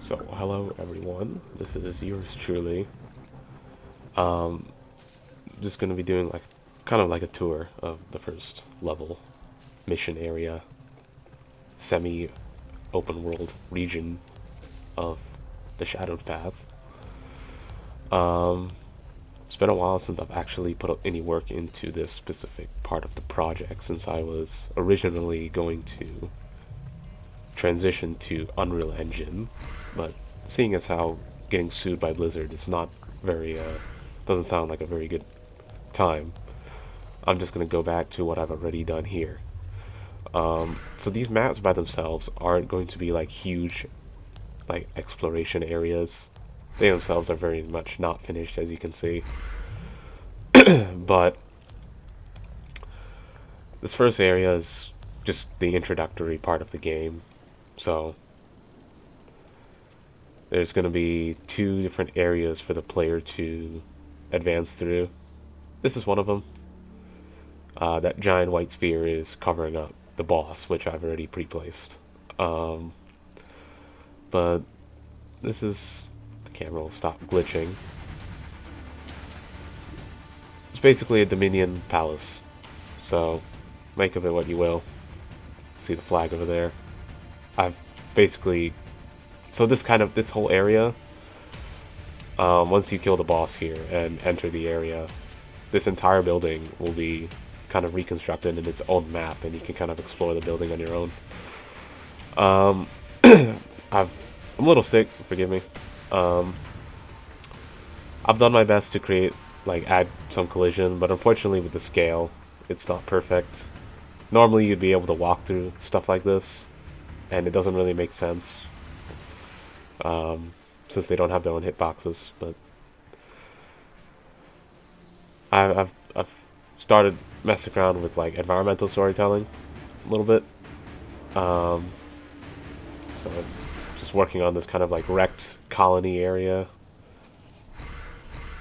So, hello everyone. This is yours truly. Um, just gonna be doing like kind of like a tour of the first level mission area, semi open world region of the Shadowed Path. Um, it's been a while since I've actually put any work into this specific part of the project since I was originally going to transition to Unreal Engine, but seeing as how getting sued by Blizzard is not very doesn't sound like a very good time. I'm just gonna go back to what I've already done here. So these maps by themselves aren't going to be like huge, like exploration areas. They themselves are very much not finished, as you can see. But this first area is just the introductory part of the game. So there's going to be two different areas for the player to advance through. This is one of them. That giant white sphere is covering up the boss, which I've already pre-placed. Um, but this is... the camera will stop glitching. It's basically a Dominion palace. So, make of it what you will. See the flag over there. I've basically... so this whole area, once you kill the boss here and enter the area, this entire building will be kind of reconstructed in its own map, and you can kind of explore the building on your own. Um, I'm a little sick, forgive me. Um, I've done my best to add some collision, but unfortunately with the scale, it's not perfect. Normally you'd be able to walk through stuff like this, and it doesn't really make sense, since they don't have their own hitboxes, but I've started messing around with like environmental storytelling a little bit. Um, so just working on this kind of like wrecked colony area.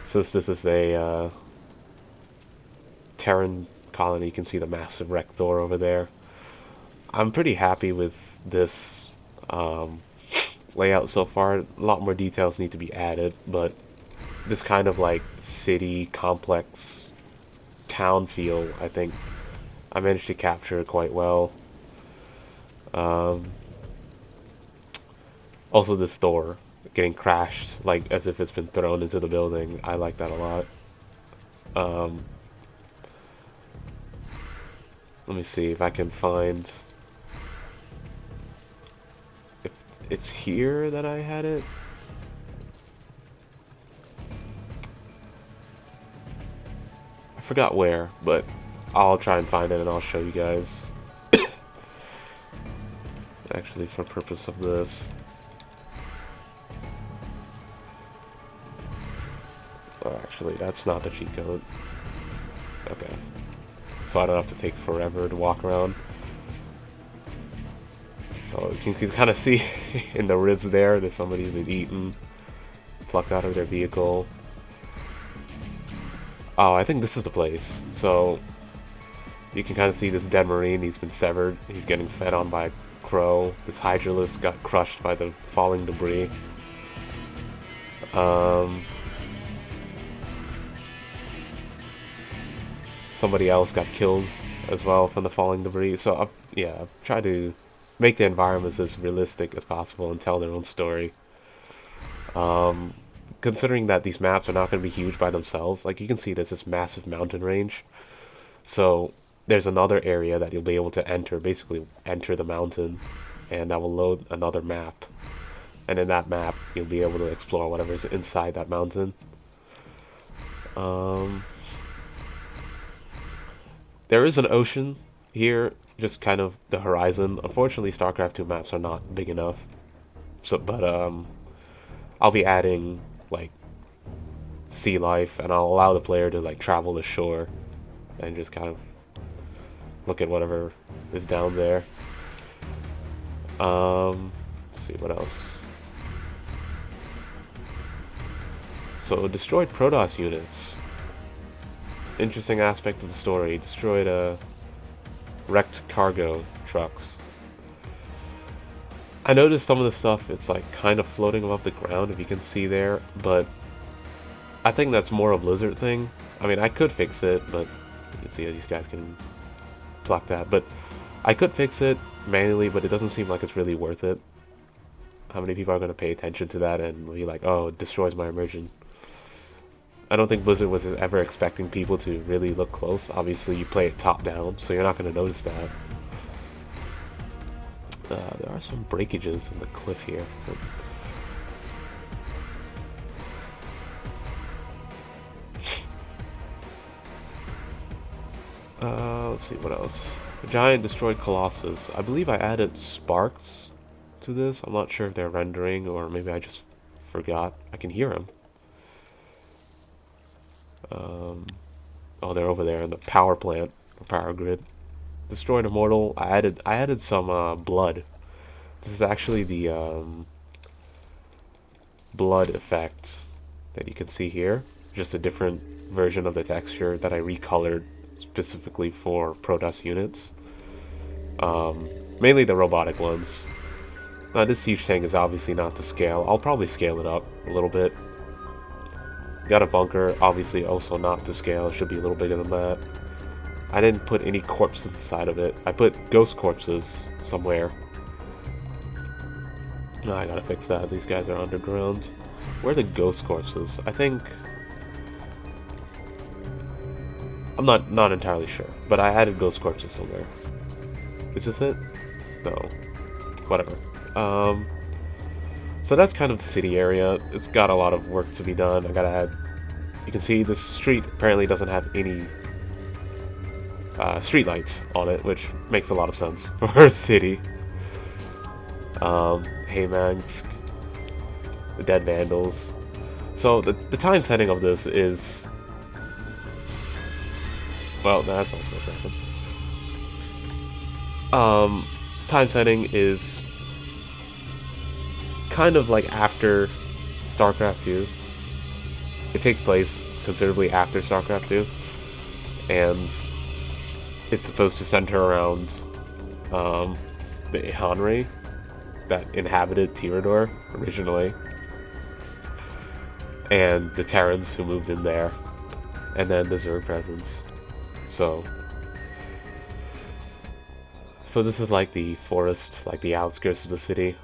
Since this is a Terran colony, you can see the massive wrecked Thor over there. I'm pretty happy with this layout so far. A lot more details need to be added, but this kind of like city complex town feel, I think I managed to capture quite well. Um, Also, this door getting crashed, like as if it's been thrown into the building. I like that a lot. Um, Let me see if I can find if it's here that I had it. I forgot where, but I'll try and find it and I'll show you guys. Actually, for purpose of this. Oh, actually, that's not the cheat code. Okay. So I don't have to take forever to walk around. So you can kind of see in the ribs there that somebody's been eaten, plucked out of their vehicle. Oh, I think this is the place. So you can kind of see this dead marine. He's been severed. He's getting fed on by a crow. This hydralisk got crushed by the falling debris. Somebody else got killed as well from the falling debris. So I've tried to make the environments as realistic as possible and tell their own story. Considering that these maps are not going to be huge by themselves, like you can see there's this massive mountain range. So there's another area that you'll be able to enter, basically enter the mountain, and that will load another map. And in that map, you'll be able to explore whatever's inside that mountain. There is an ocean here, just kind of the horizon. Unfortunately, StarCraft 2 maps are not big enough. So, but I'll be adding like sea life, and I'll allow the player to like travel the shore and just kind of look at whatever is down there. Let's see what else. So destroyed Protoss units. Interesting aspect of the story. Destroyed wrecked cargo trucks. I noticed some of the stuff, it's like kind of floating above the ground, if you can see there, but I think that's more a Blizzard thing. I mean, I could fix it, but you can see how these guys can block that. But I could fix it manually, but it doesn't seem like it's really worth it. How many people are going to pay attention to that and be like, oh, it destroys my immersion? I don't think Blizzard was ever expecting people to really look close. Obviously, you play it top down, so you're not going to notice that. There are some breakages in the cliff here. Let's see, what else? A giant destroyed Colossus. I believe I added sparks to this. I'm not sure if they're rendering, or maybe I just forgot. I can hear them. Oh, they're over there in the power plant, or power grid. Destroyed Immortal. I added some blood. This is actually the blood effect that you can see here. Just a different version of the texture that I recolored specifically for Protoss units. Mainly the robotic ones. Now this siege tank is obviously not to scale. I'll probably scale it up a little bit. Got a bunker, obviously also not to scale. It should be a little bigger than that. I didn't put any corpses inside of it. I put ghost corpses somewhere. No, I gotta fix that. These guys are underground. Where are the ghost corpses? I think... I'm not entirely sure, but I added ghost corpses somewhere. Is this it? No. Whatever. So that's kind of the city area. It's got a lot of work to be done. I gotta add... You can see this street apparently doesn't have any street lights on it, which makes a lot of sense for a city. Haymansk, the Dead Vandals. So the time setting of this is... Well, that's not supposed to happen. Time setting is kind of like after StarCraft 2. It takes place considerably after StarCraft 2, and it's supposed to center around the Ihanri that inhabited Tyrador originally, and the Terrans who moved in there, and then the Zerg presence. So this is like the forest, like the outskirts of the city.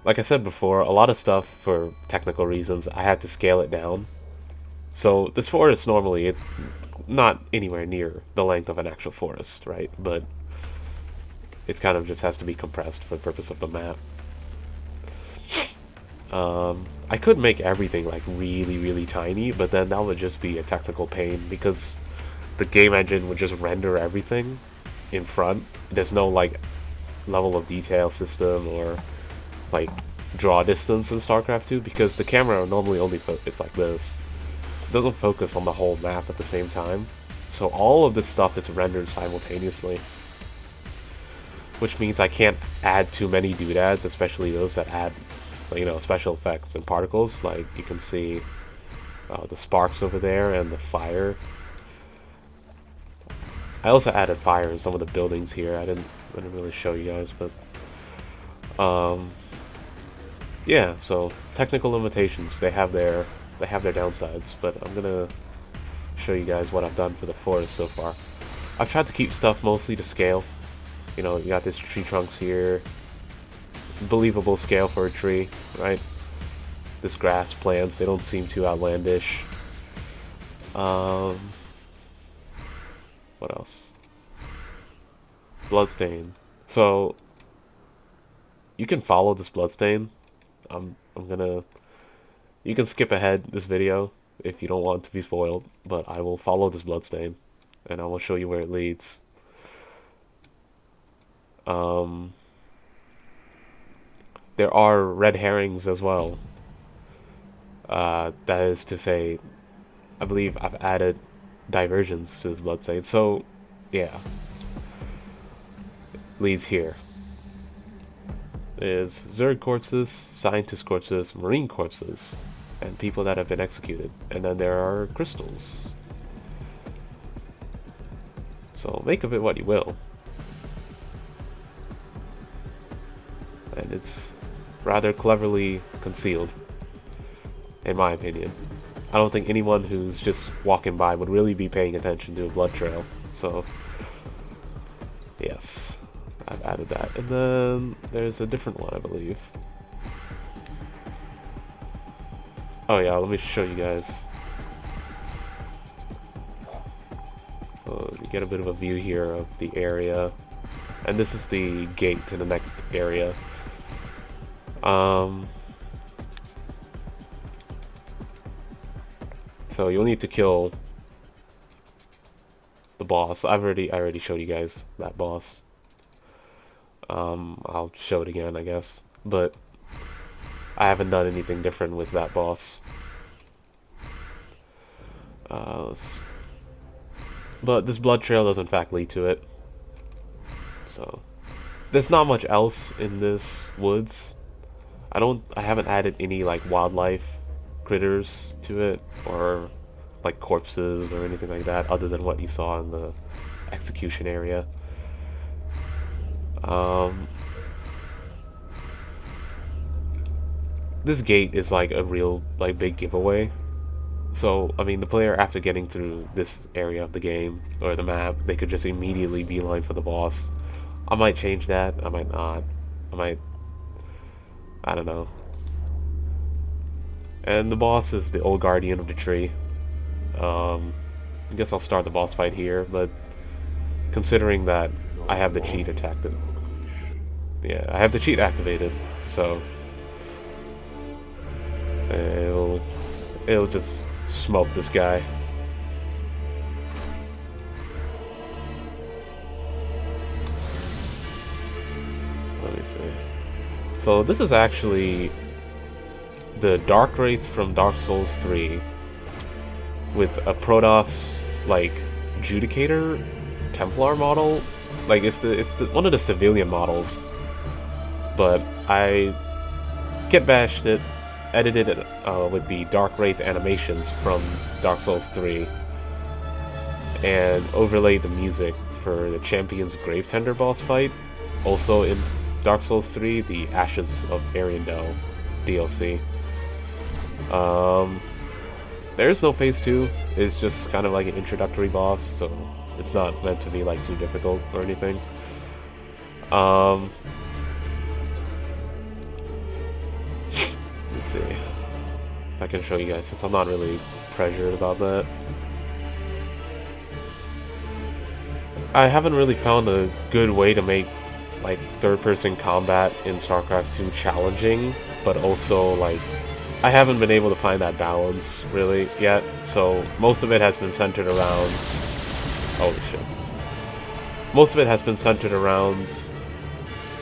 Like I said before, a lot of stuff, for technical reasons, I had to scale it down. So this forest normally, it's not anywhere near the length of an actual forest, right? But it kind of just has to be compressed for the purpose of the map. I could make everything like really, really tiny, but then that would just be a technical pain because the game engine would just render everything in front. There's no like level of detail system or like draw distance in StarCraft 2 because the camera normally only focuses like this. It doesn't focus on the whole map at the same time. So all of this stuff is rendered simultaneously, which means I can't add too many doodads, especially those that add, you know, special effects and particles. Like you can see the sparks over there and the fire. I also added fire in some of the buildings here. I didn't really show you guys, but yeah. So technical limitations, they have their downsides, but I'm gonna show you guys what I've done for the forest so far. I've tried to keep stuff mostly to scale. You know, you got this tree trunks here. Believable scale for a tree, right? This grass plants, they don't seem too outlandish. What else? Bloodstain. So you can follow this bloodstain. I'm gonna... You can skip ahead this video if you don't want to be spoiled, but I will follow this bloodstain and I will show you where it leads. There are red herrings as well. That is to say, I believe I've added diversions to this bloodstain. So, yeah. Leads here. There's Zerg corpses, scientist corpses, marine corpses, and people that have been executed. And then there are crystals. So make of it what you will. And rather cleverly concealed, in my opinion. I don't think anyone who's just walking by would really be paying attention to a blood trail. So, yes, I've added that. And then there's a different one, I believe. Oh yeah, let me show you guys. You get a bit of a view here of the area. And this is the gate to the next area. So you'll need to kill the boss. I already showed you guys that boss. I'll show it again, I guess. But I haven't done anything different with that boss. But this blood trail does in fact lead to it. So there's not much else in this woods. I haven't added any like wildlife critters to it, or like corpses or anything like that, other than what you saw in the execution area. This gate is like a real like big giveaway. So, I mean, the player, after getting through this area of the game, or the map, they could just immediately beeline for the boss. I might change that, I might not. I don't know. And the boss is the old guardian of the tree. I guess I'll start the boss fight here, but considering that I have the cheat attacked, yeah, I have the cheat activated, so it'll just smoke this guy. Let me see. So this is actually the Dark Wraith from Dark Souls 3 with a Protoss like Judicator Templar model. Like it's one of the civilian models, but I kit bashed it, edited it with the Dark Wraith animations from Dark Souls 3, and overlaid the music for the Champion's Gravetender boss fight, also in Dark Souls 3, the Ashes of Ariandel DLC. There's no phase 2, it's just kind of like an introductory boss, so it's not meant to be like too difficult or anything. Let's see if I can show you guys, since I'm not really pressured about that. I haven't really found a good way to make like third-person combat in StarCraft 2 challenging, but also like I haven't been able to find that balance really yet. So most of it has been centered around, holy shit, most of it has been centered around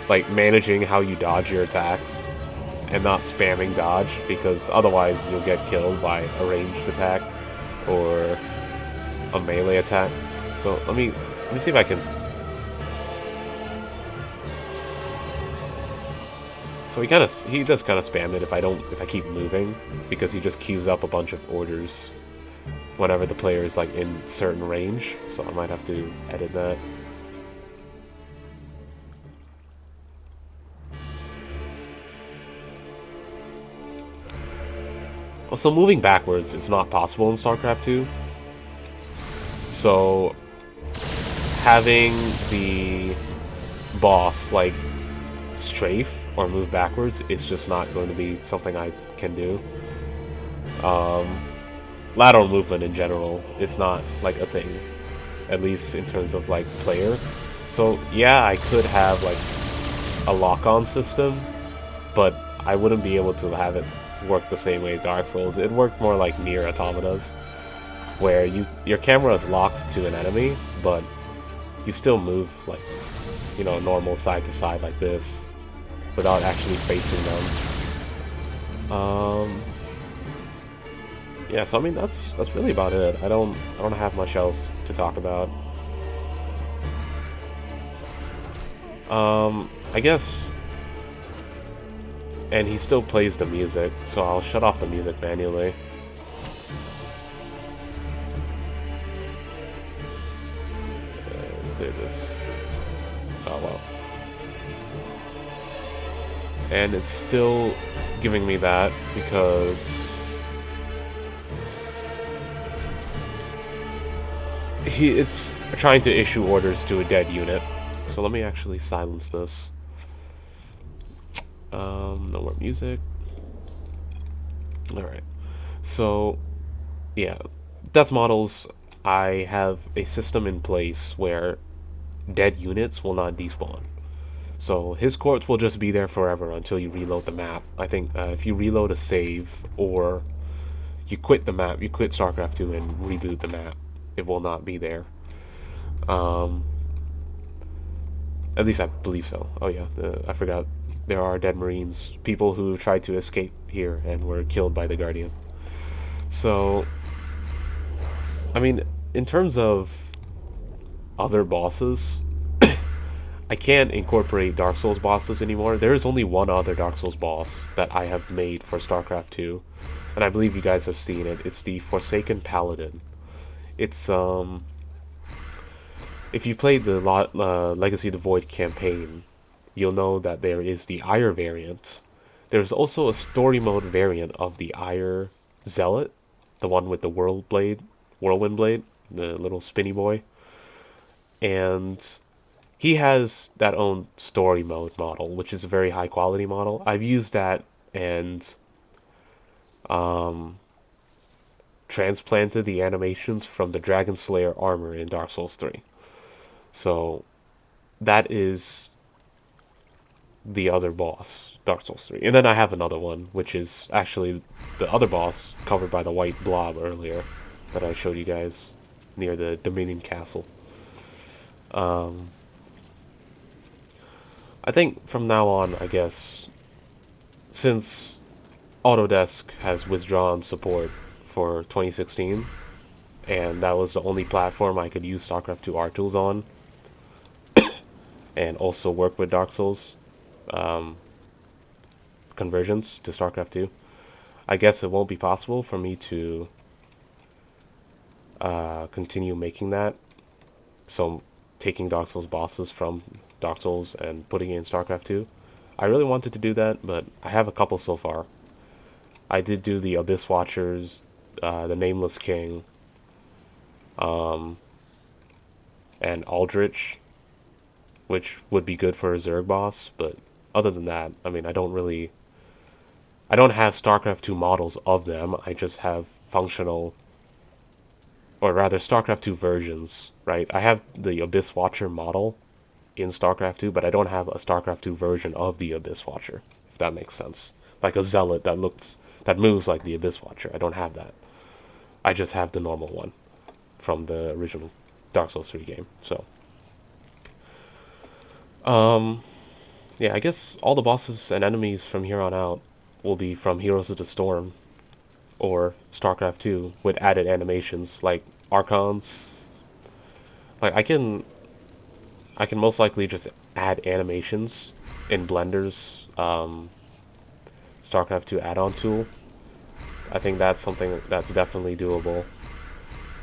like managing how you dodge your attacks and not spamming dodge, because otherwise you'll get killed by a ranged attack or a melee attack. So let me see if I can. So he does kind of spam it if I keep moving, because he just queues up a bunch of orders whenever the player is like in certain range. So I might have to edit that. Also, moving backwards is not possible in StarCraft 2. So having the boss like strafe or move backwards is just not going to be something I can do. Lateral movement in general is not like a thing, at least in terms of like player. So yeah, I could have like a lock-on system, but I wouldn't be able to have it work the same way as Dark Souls. It worked more like Nier Automata's, where your camera is locked to an enemy, but you still move like, you know, normal side to side like this, without actually facing them. Yeah, so I mean that's really about it. I don't have much else to talk about. I guess, and he still plays the music, so I'll shut off the music manually. Do this. Oh well. and it's still giving me that because it's trying to issue orders to a dead unit. So let me actually silence this. No more music. Alright. So, yeah. Death models, I have a system in place where dead units will not despawn. So his corpse will just be there forever until you reload the map. I think if you reload a save or you quit the map, you quit StarCraft 2 and reboot the map, it will not be there. At least I believe so. Oh yeah, I forgot. There are dead Marines, people who tried to escape here and were killed by the Guardian. So, I mean, in terms of other bosses, I can't incorporate Dark Souls bosses anymore. There is only one other Dark Souls boss that I have made for StarCraft 2, and I believe you guys have seen it. It's the Forsaken Paladin. It's, if you played the Legacy of the Void campaign, you'll know that there is the Ire variant. There's also a story mode variant of the Ire Zealot, the one with the Whirlwind Blade, the little spinny boy. And he has that own story mode model, which is a very high quality model. I've used that and transplanted the animations from the Dragon Slayer armor in Dark Souls 3. So that is the other boss, Dark Souls 3. And then I have another one, which is actually the other boss covered by the white blob earlier that I showed you guys near the Dominion Castle. I think from now on, I guess, since Autodesk has withdrawn support for 2016, and that was the only platform I could use StarCraft 2 R tools on, and also work with Dark Souls conversions to StarCraft 2, I guess it won't be possible for me to continue making that. So taking Dark Souls bosses from Dark Souls and putting it in StarCraft 2. I really wanted to do that, but I have a couple so far. I did do the Abyss Watchers, the Nameless King, and Aldrich, which would be good for a Zerg boss, but other than that, I mean, I don't have StarCraft 2 models of them. I just have functional, or rather StarCraft 2 versions, right? I have the Abyss Watcher model in StarCraft 2, but I don't have a StarCraft 2 version of the Abyss Watcher, if that makes sense. Like a Zealot that moves like the Abyss Watcher. I don't have that. I just have the normal one from the original Dark Souls 3 game. So, yeah, I guess all the bosses and enemies from here on out will be from Heroes of the Storm or StarCraft 2 with added animations like Archons. Like I can most likely just add animations in Blender's StarCraft 2 add-on tool. I think that's something that's definitely doable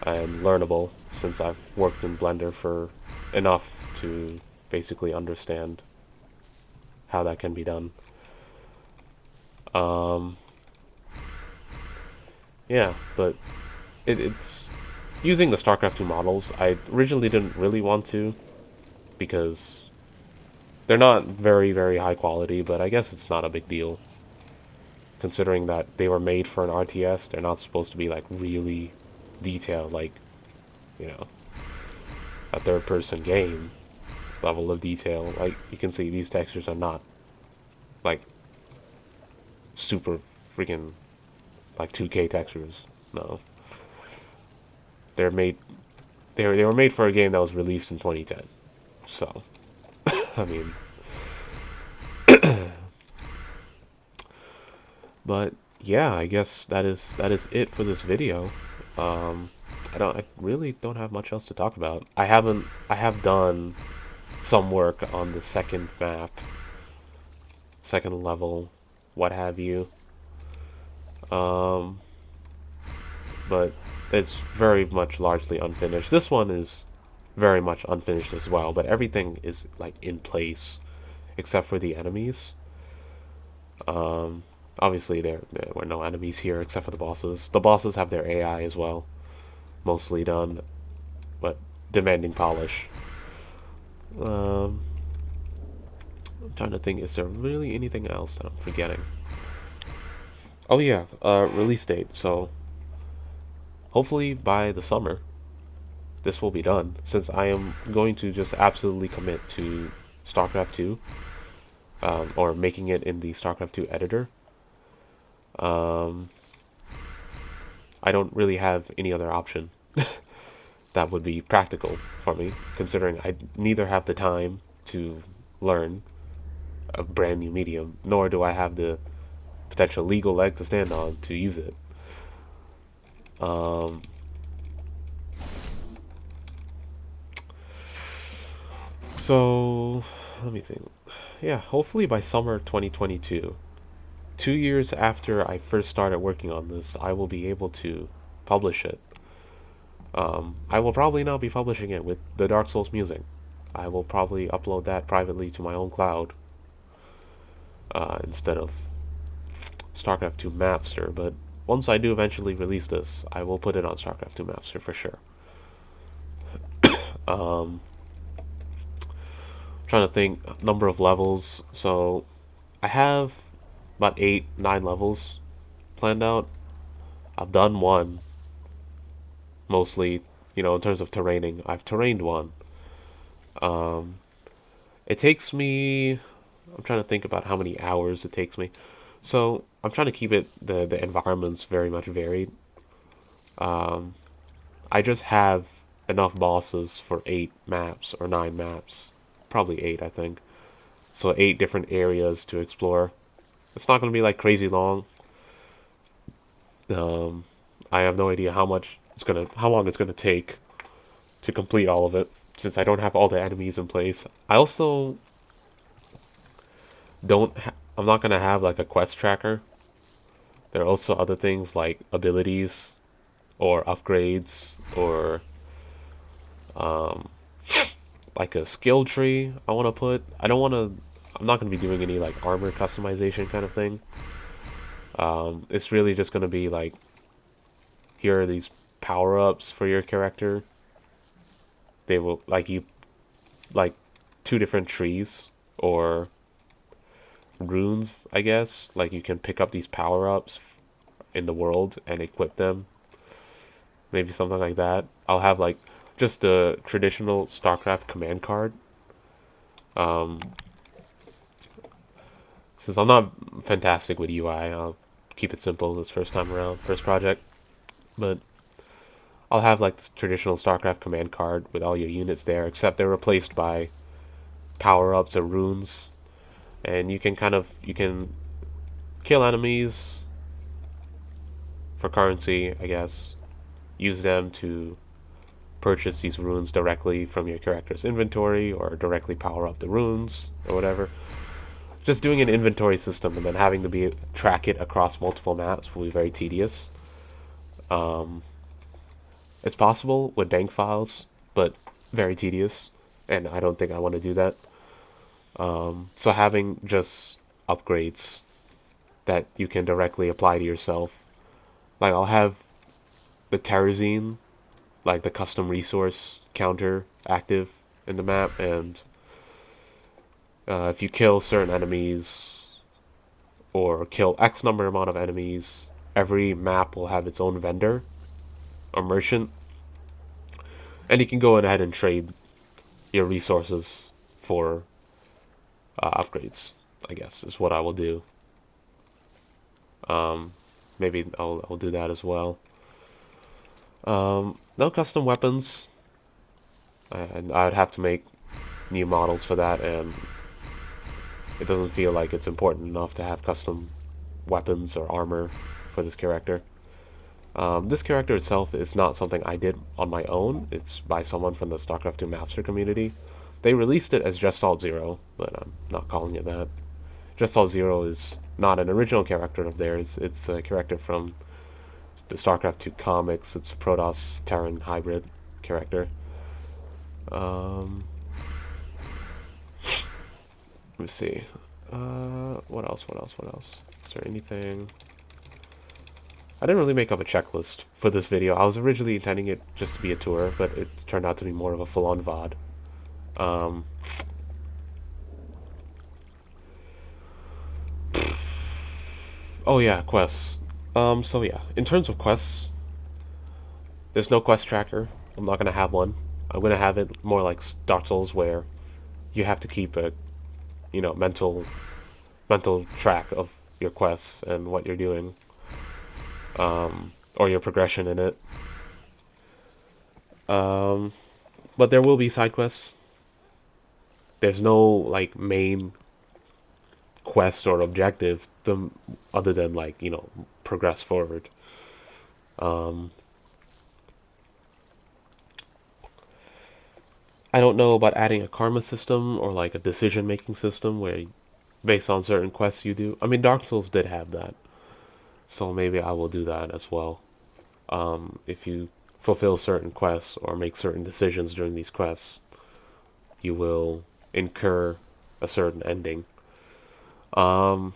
and learnable since I've worked in Blender for enough to basically understand how that can be done. Yeah, but it's using the StarCraft 2 models. I originally didn't really want to because they're not very, very high quality, but I guess it's not a big deal considering that they were made for an RTS. They're not supposed to be like really detailed, like, you know, a third-person game level of detail. Like, you can see these textures are not like super freaking like 2K textures. No, they were made for a game that was released in 2010. So, I mean, but yeah, I guess that is it for this video. I really don't have much else to talk about. I have done some work on the second map, second level, what have you. But it's very much largely unfinished. This one is very much unfinished as well, but everything is like in place except for the enemies. Obviously, there were no enemies here except for the bosses. The bosses have their AI as well, mostly done, but demanding polish. Um, I'm trying to think, is there really anything else that I'm forgetting? Oh yeah, release date. So hopefully by the summer, this will be done. Since I am going to just absolutely commit to StarCraft 2, or making it in the StarCraft 2 editor. Um, I don't really have any other option that would be practical for me, considering I neither have the time to learn a brand new medium, nor do I have the potential legal leg to stand on to use it. Um, so, let me think. Yeah, hopefully by summer 2022, 2 years after I first started working on this, I will be able to publish it. I will probably not be publishing it with the Dark Souls music. I will probably upload that privately to my own cloud instead of StarCraft 2 Mapster. But once I do eventually release this, I will put it on StarCraft 2 Mapster for sure. Um, Trying to think number of levels. So I have about 8, 9 levels planned out. I've done one, mostly, in terms of terraining. I've terrained one. Um, it takes me. I'm trying to think about how many hours it takes me. So I'm trying to keep it the environments very much varied. Um, I just have enough bosses for 8 maps or 9 maps, probably 8, I think. So 8 different areas to explore. It's not going to be like crazy long. Um, I have no idea how long it's gonna take to complete all of it, since I don't have all the enemies in place. I also I'm not gonna have like a quest tracker. There are also other things like abilities or upgrades or um, like a skill tree. I want to put. I don't want to. I'm not gonna be doing any like armor customization kind of thing. It's really just gonna be like, here are these power ups for your character. They will like 2 different trees or runes, I guess. Like you can pick up these power ups in the world and equip them. Maybe something like that. I'll have like just the traditional StarCraft command card. Um, since I'm not fantastic with UI, I'll keep it simple this first time around, first project. But I'll have like this traditional StarCraft command card with all your units there, except they're replaced by power ups or runes, and you can kill enemies for currency, I guess. Use them to purchase these runes directly from your character's inventory or directly power up the runes or whatever. Just doing an inventory system and then having to be track it across multiple maps will be very tedious. Um, it's possible with bank files, but very tedious, and I don't think I want to do that. So having just upgrades that you can directly apply to yourself, like I'll have the Terrazine, like the custom resource counter active in the map, and if you kill certain enemies or kill X number amount of enemies, every map will have its own vendor or merchant, and you can go ahead and trade your resources for upgrades. I guess is what I will do. Um, Maybe I'll do that as well. No custom weapons. I would have to make new models for that, and it doesn't feel like it's important enough to have custom weapons or armor for this character. This character itself is not something I did on my own. It's by someone from the StarCraft 2 Master community. They released it as Gestalt Zero, but I'm not calling it that. Gestalt Zero is not an original character of theirs. It's a character from the StarCraft 2 comics. It's a Protoss Terran hybrid character. Um, Let me see. What else? What else? What else? Is there anything? I didn't really make up a checklist for this video. I was originally intending it just to be a tour, but it turned out to be more of a full-on VOD. Um, oh yeah, quests. So yeah, in terms of quests, there's no quest tracker. I'm not gonna have one. I'm gonna have it more like Dark Souls, where you have to keep a, mental track of your quests and what you're doing, or your progression in it. Um, but there will be side quests. There's no like main quest or objective other than like progress forward. Um, I don't know about adding a karma system or like a decision making system where based on certain quests you do. I mean, Dark Souls did have that, so maybe I will do that as well. If you fulfill certain quests or make certain decisions during these quests, you will incur a certain ending. Um,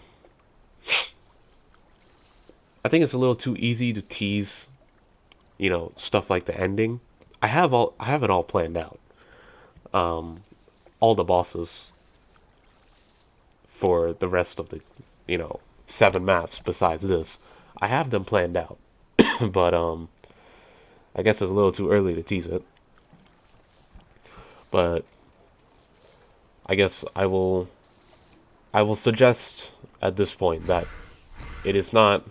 I think it's a little too easy to tease, stuff like the ending. I have it all planned out. Um, all the bosses for the rest of the, you know, 7 maps besides this, I have them planned out. But I guess it's a little too early to tease it. But I guess I will suggest at this point that it is not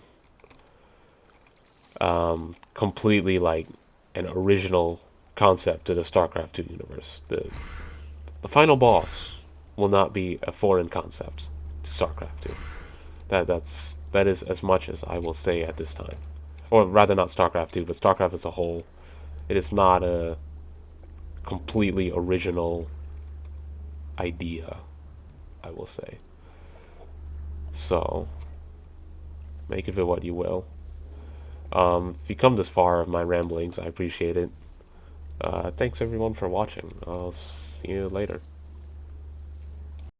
completely like an original concept to the StarCraft 2 universe. The final boss will not be a foreign concept to StarCraft 2. That is as much as I will say at this time. Or rather not StarCraft 2, but StarCraft as a whole. It is not a completely original idea, I will say. So, make of it what you will. If you come this far of my ramblings, I appreciate it. Thanks everyone for watching. I'll see you later.